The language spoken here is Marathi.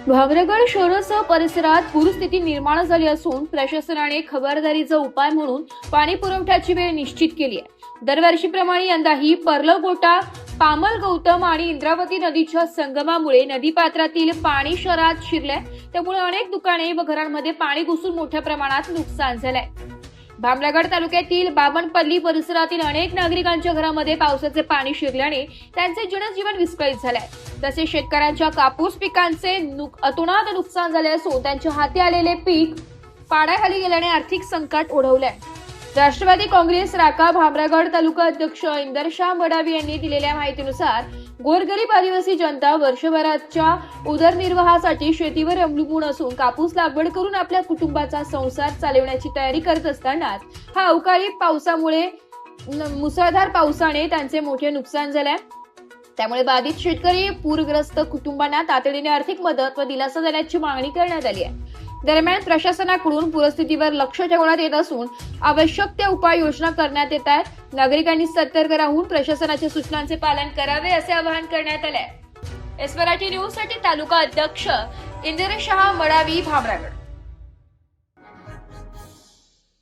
भामरागड शहरासह परिसरात पूरस्थिती निर्माण झाली असून प्रशासनाने खबरदारीचा उपाय म्हणून पाणी पुरवठ्याची वेळ निश्चित केली आहे। दरवर्षीप्रमाणे यंदाही पर्लकोटा, पामल गौतम आणि इंद्रावती नदीच्या संगमामुळे नदीपात्रातील पाणी शहरात शिरले, त्यामुळे अनेक दुकाने व घरांमध्ये पाणी घुसून मोठ्या प्रमाणात नुकसान झालंय। भामरागड तालुक्यातील बाबनपल्ली परिसरातील अनेक नागरिकांच्या घरामध्ये पावसाचे पाणी शिरल्याने त्यांचे जनजीवन विस्कळीत झाले। तसेच शेतकऱ्यांच्या कापूस पिकांचे अतोनात नुकसान झाले असून त्यांच्या हाती आलेले पीक पाण्याखाली गेल्याने आर्थिक संकट ओढवले। राष्ट्रवादी काँग्रेस राका भामरागड तालुका अध्यक्ष इंदरशाह मडावी यांनी दिलेल्या माहितीनुसार गोरगरीब आदिवासी जनता वर्षभराच्या उदरनिर्वाहासाठी शेतीवर अवलंबून असून कापूस लागवड करून आपल्या कुटुंबाचा संसार चालवण्याची तयारी करत असतानाच हा अवकाळी पावसामुळे मुसळधार पावसाने त्यांचे मोठे नुकसान झाले। त्यामुळे बाधित शेतकरी पूरग्रस्त कुटुंबांना तातडीने आर्थिक मदत व दिलासा देण्याची मागणी करण्यात आली आहे। दरम्यान प्रशासनाकडून पूरस्थितीवर लक्ष ठेवण्यात येत असून आवश्यक त्या उपाययोजना करण्यात येत आहेत। नागरिकांनी सतर्क राहून प्रशासनाच्या सूचनांचे पालन करावे असे आवाहन करण्यात आले। एस मराठी न्यूज साठी तालुका अध्यक्ष इंदरशाह मडावी भामरागड।